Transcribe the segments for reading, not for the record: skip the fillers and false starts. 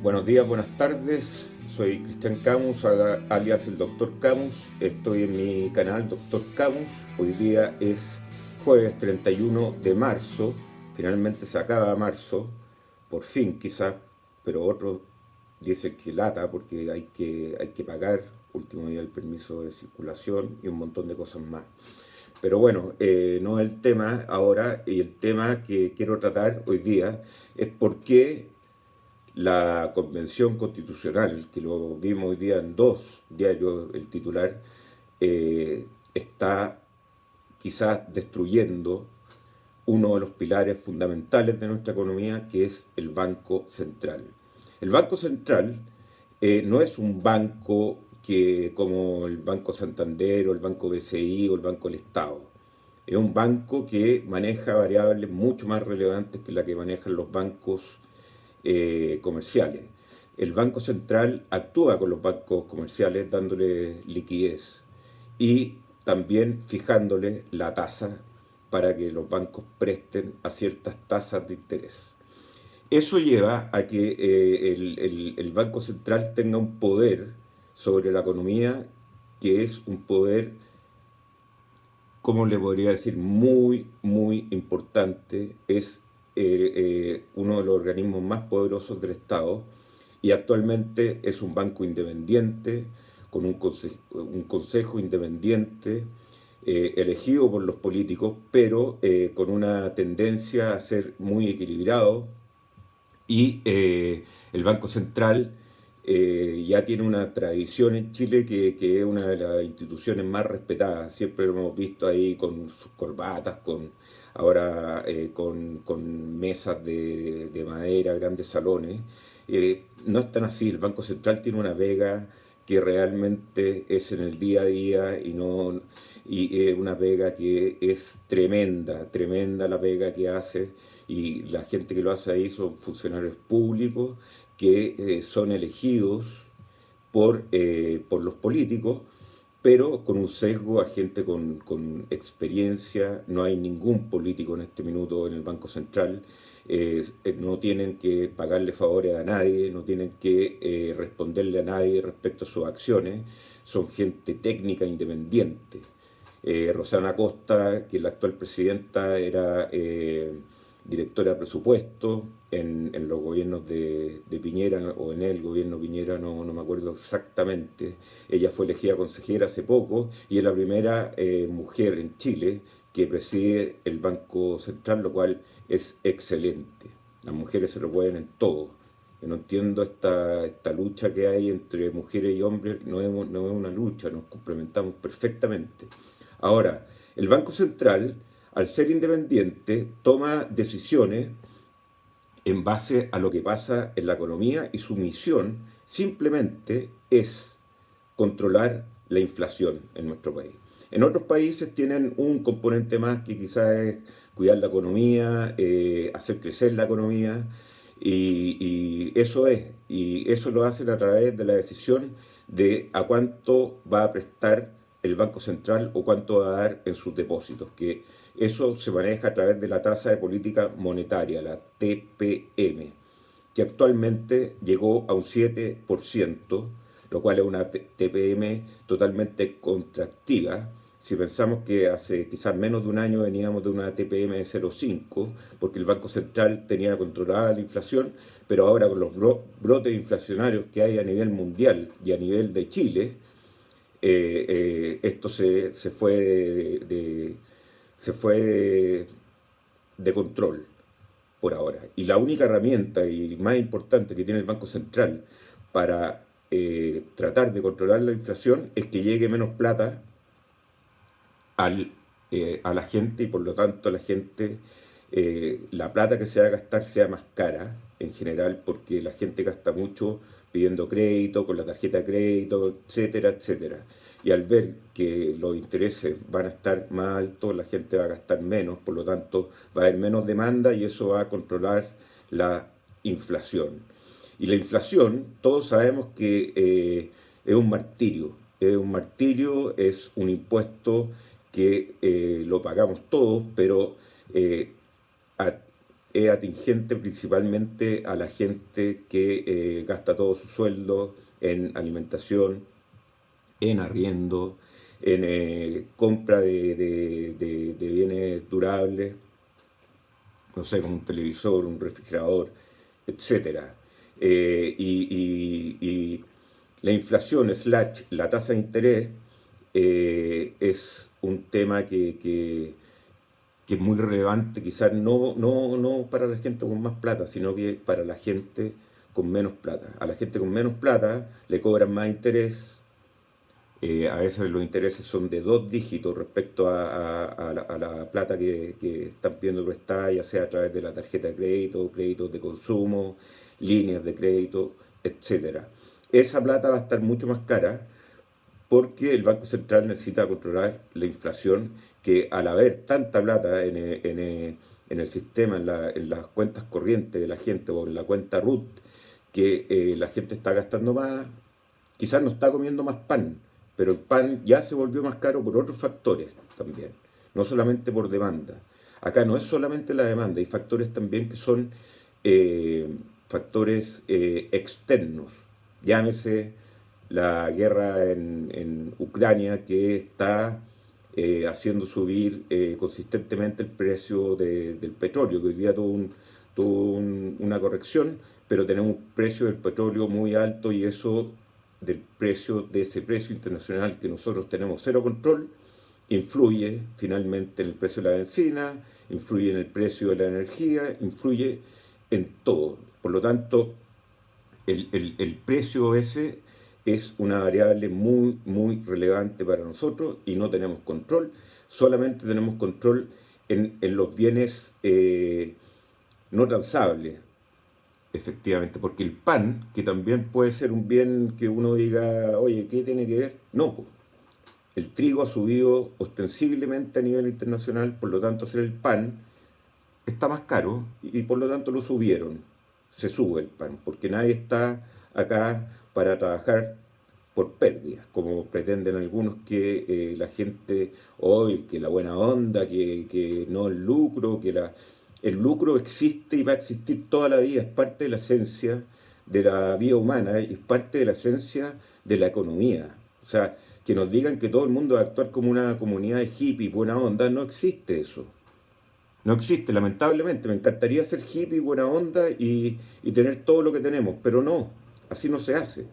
Buenos días, buenas tardes. Soy Cristian Camus, alias el Doctor Camus. Estoy en mi canal Doctor Camus. Hoy día es jueves 31 de marzo. Finalmente se acaba marzo, por fin quizás, pero otros dicen que lata porque hay que pagar último día el permiso de circulación y un montón de cosas más. Pero bueno, no es el tema ahora, y el tema que quiero tratar hoy día es por qué la Convención Constitucional, que lo vimos hoy día en dos diarios, el titular, está quizás destruyendo uno de los pilares fundamentales de nuestra economía, que es el Banco Central. El Banco Central no es un banco que como el Banco Santander o el Banco BCI o el Banco del Estado. Es un banco que maneja variables mucho más relevantes que la que manejan los bancos comerciales. El Banco Central actúa con los bancos comerciales dándoles liquidez y también fijándole la tasa para que los bancos presten a ciertas tasas de interés. Eso lleva a que el Banco Central tenga un poder sobre la economía que es un poder, como le podría decir, muy, muy importante. Es uno de los organismos más poderosos del Estado y actualmente es un banco independiente, con un consejo independiente, elegido por los políticos, pero con una tendencia a ser muy equilibrado y el Banco Central ya tiene una tradición en Chile que es una de las instituciones más respetadas. Siempre lo hemos visto ahí con sus corbatas, ahora con mesas de madera, grandes salones. No es tan así. El Banco Central tiene una vega que realmente es en el día a día y una pega que es tremenda, tremenda la pega que hace, y la gente que lo hace ahí son funcionarios públicos que son elegidos por los políticos, pero con un sesgo a gente con experiencia. No hay ningún político en este minuto en el Banco Central. No tienen que pagarle favores a nadie, no tienen que responderle a nadie respecto a sus acciones. Son gente técnica independiente. Rosana Costa, que es la actual presidenta, era directora de presupuesto en los gobiernos de Piñera, o en el gobierno Piñera, no me acuerdo exactamente. Ella fue elegida consejera hace poco y es la primera mujer en Chile que preside el Banco Central, lo cual es excelente. Las mujeres se lo pueden en todo. Yo no entiendo esta lucha que hay entre mujeres y hombres. No es una lucha, nos complementamos perfectamente. Ahora, el Banco Central, al ser independiente, toma decisiones en base a lo que pasa en la economía, y su misión simplemente es controlar la inflación en nuestro país. En otros países tienen un componente más que quizás es cuidar la economía, hacer crecer la economía, y eso lo hacen a través de la decisión de a cuánto va a prestar el Banco Central o cuánto va a dar en sus depósitos, que eso se maneja a través de la tasa de política monetaria, la TPM, que actualmente llegó a un 7%, lo cual es una TPM totalmente contractiva. Si pensamos que hace quizás menos de un año veníamos de una TPM de 0,5, porque el Banco Central tenía controlada la inflación, pero ahora con los brotes inflacionarios que hay a nivel mundial y a nivel de Chile, esto se fue se fue de control por ahora. Y la única herramienta y más importante que tiene el Banco Central para tratar de controlar la inflación es que llegue menos plata a la gente, y por lo tanto la gente, la plata que se va a gastar sea más cara en general, porque la gente gasta mucho pidiendo crédito, con la tarjeta de crédito, etcétera, etcétera. Y al ver que los intereses van a estar más altos, la gente va a gastar menos, por lo tanto va a haber menos demanda y eso va a controlar la inflación. Y la inflación, todos sabemos que es un martirio, es un impuesto que lo pagamos todos, pero a- es atingente principalmente a la gente que gasta todo su sueldo en alimentación, en arriendo, en compra de bienes durables, no sé, como un televisor, un refrigerador, etcétera. Y la inflación slash la tasa de interés es un tema que es muy relevante, quizás no para la gente con más plata, sino que para la gente con menos plata. A la gente con menos plata le cobran más interés. A veces los intereses son de 2 dígitos respecto a la plata que están pidiendo prestada, ya sea a través de la tarjeta de crédito, créditos de consumo, líneas de crédito, etcétera. Esa plata va a estar mucho más cara porque el Banco Central necesita controlar la inflación, que al haber tanta plata en el sistema, en las cuentas corrientes de la gente o en la cuenta RUT, que la gente está gastando más, quizás no está comiendo más pan, pero el pan ya se volvió más caro por otros factores también, no solamente por demanda. Acá no es solamente la demanda, hay factores también que son eh, factores externos. Llámese la guerra en Ucrania, que está haciendo subir consistentemente el precio del petróleo, que hoy día tuvo una corrección, pero tenemos un precio del petróleo muy alto, y eso de ese precio internacional que nosotros tenemos cero control, influye finalmente en el precio de la benzina, influye en el precio de la energía, influye en todo. Por lo tanto, el precio ese es una variable muy relevante para nosotros y no tenemos control. Solamente tenemos control en los bienes no transables, efectivamente, porque el pan, que también puede ser un bien que uno diga, oye, ¿qué tiene que ver? No, pues. El trigo ha subido ostensiblemente a nivel internacional, por lo tanto hacer el pan está más caro y por lo tanto lo subieron. Se sube el pan, porque nadie está acá para trabajar por pérdidas, como pretenden algunos, que la gente hoy, que la buena onda, que no el lucro, el lucro existe y va a existir toda la vida, es parte de la esencia de la vida humana y es parte de la esencia de la economía. O sea, que nos digan que todo el mundo va a actuar como una comunidad de hippies, buena onda, no existe eso. No existe, lamentablemente. Me encantaría ser hippie, buena onda y tener todo lo que tenemos, pero no, así no se hace.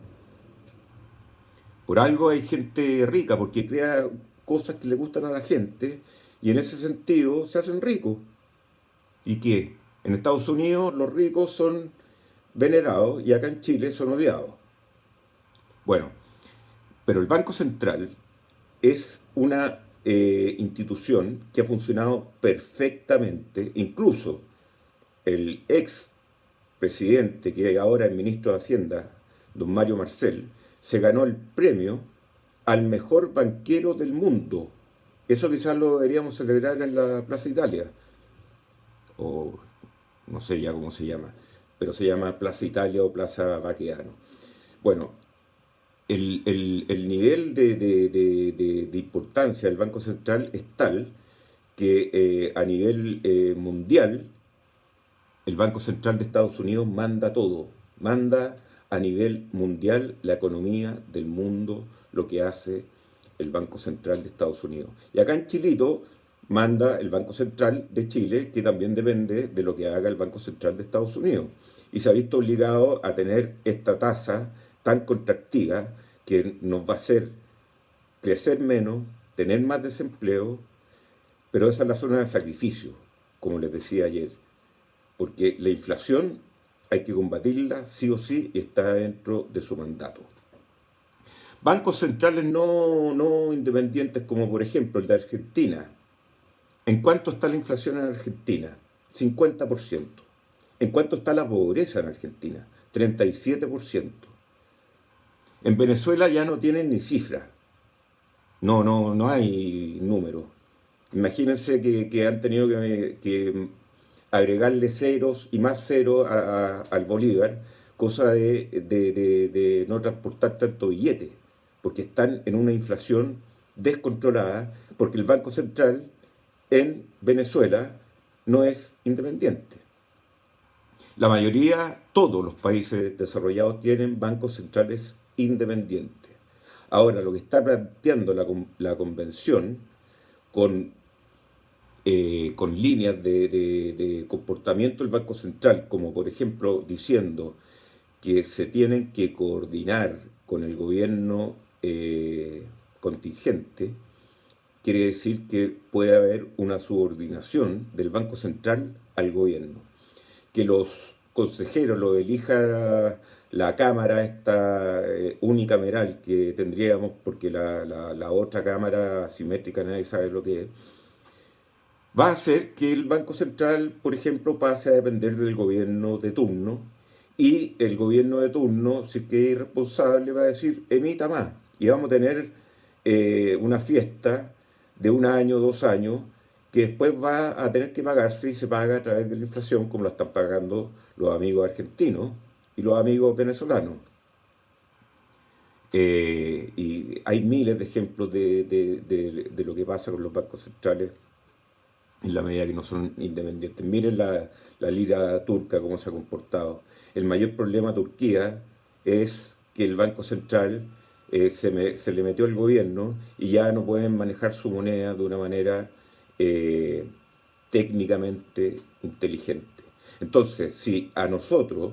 Por algo hay gente rica, porque crea cosas que le gustan a la gente y en ese sentido se hacen ricos. ¿Y qué? En Estados Unidos los ricos son venerados y acá en Chile son odiados. Bueno, pero el Banco Central es una institución que ha funcionado perfectamente, incluso el ex presidente, que ahora es ministro de Hacienda, don Mario Marcel, se ganó el premio al mejor banquero del mundo. Eso quizás lo deberíamos celebrar en la Plaza Italia, o no sé ya cómo se llama, pero se llama Plaza Italia o Plaza Baqueano. Bueno, el nivel de importancia del Banco Central es tal que a nivel mundial el Banco Central de Estados Unidos manda todo, manda a nivel mundial la economía del mundo, lo que hace el Banco Central de Estados Unidos. Y acá en Chilito manda el Banco Central de Chile, que también depende de lo que haga el Banco Central de Estados Unidos. Y se ha visto obligado a tener esta tasa tan contractiva que nos va a hacer crecer menos, tener más desempleo, pero esa es la zona de sacrificio, como les decía ayer, porque la inflación hay que combatirla sí o sí y está dentro de su mandato. Bancos centrales no independientes como por ejemplo el de Argentina. ¿En cuánto está la inflación en Argentina? 50%. ¿En cuánto está la pobreza en Argentina? 37%. En Venezuela ya no tienen ni cifras. No hay números. Imagínense que han tenido que agregarle ceros y más ceros al bolívar, cosa de no transportar tanto billete, porque están en una inflación descontrolada, porque el Banco Central en Venezuela no es independiente. La mayoría, todos los países desarrollados tienen bancos centrales independientes. Ahora, lo que está planteando la convención con, con líneas de comportamiento del Banco Central, como por ejemplo diciendo que se tienen que coordinar con el gobierno contingente, quiere decir que puede haber una subordinación del Banco Central al gobierno. Que los consejeros lo elija la Cámara esta unicameral que tendríamos, porque la otra Cámara asimétrica nadie sabe lo que es, va a hacer que el Banco Central, por ejemplo, pase a depender del gobierno de turno, y el gobierno de turno, si es que es irresponsable, va a decir, emita más. Y vamos a tener una fiesta de 1 año, 2 años, que después va a tener que pagarse y se paga a través de la inflación, como la están pagando los amigos argentinos y los amigos venezolanos. Y hay miles de ejemplos de lo que pasa con los bancos centrales en la medida que no son independientes. Miren la lira turca, cómo se ha comportado. El mayor problema a Turquía es que el Banco Central se le metió el gobierno y ya no pueden manejar su moneda de una manera eh, técnicamente inteligente. Entonces, si a nosotros,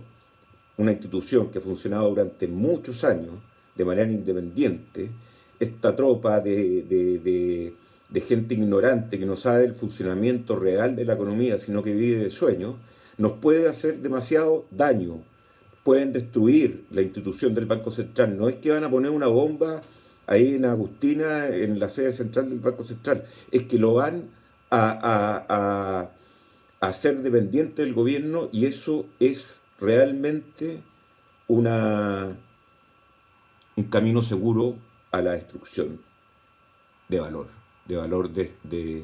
una institución que ha funcionado durante muchos años de manera independiente, esta tropa de gente ignorante que no sabe el funcionamiento real de la economía, sino que vive de sueños, nos puede hacer demasiado daño. Pueden destruir la institución del Banco Central. No es que van a poner una bomba ahí en Agustina, en la sede central del Banco Central, es que lo van a ser dependiente del gobierno, y eso es realmente una, un camino seguro a la destrucción de valor, de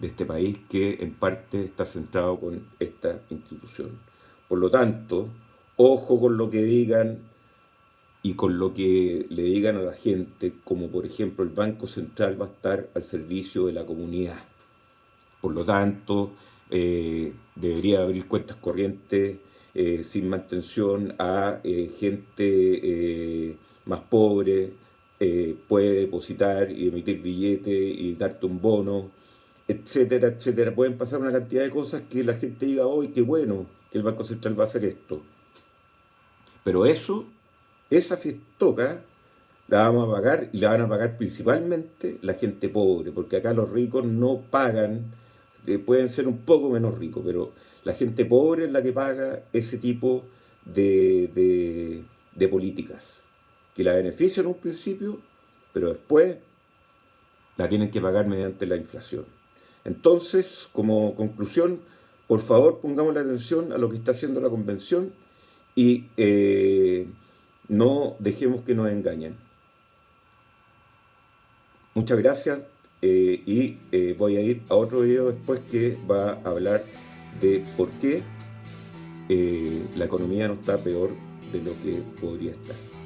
este país que en parte está centrado con esta institución. Por lo tanto, ojo con lo que digan y con lo que le digan a la gente, como por ejemplo el Banco Central va a estar al servicio de la comunidad. Por lo tanto, debería abrir cuentas corrientes sin mantención a gente más pobre, puede depositar y emitir billetes y darte un bono, etcétera, etcétera. Pueden pasar una cantidad de cosas que la gente diga, hoy qué bueno que el Banco Central va a hacer esto. Pero esa fiestoca la vamos a pagar, y la van a pagar principalmente la gente pobre, porque acá los ricos no pagan, pueden ser un poco menos ricos, pero la gente pobre es la que paga ese tipo de políticas, que la benefician en un principio, pero después la tienen que pagar mediante la inflación. Entonces, como conclusión, por favor pongamos la atención a lo que está haciendo la convención y no dejemos que nos engañen. Muchas gracias y voy a ir a otro video después que va a hablar de por qué la economía no está peor de lo que podría estar.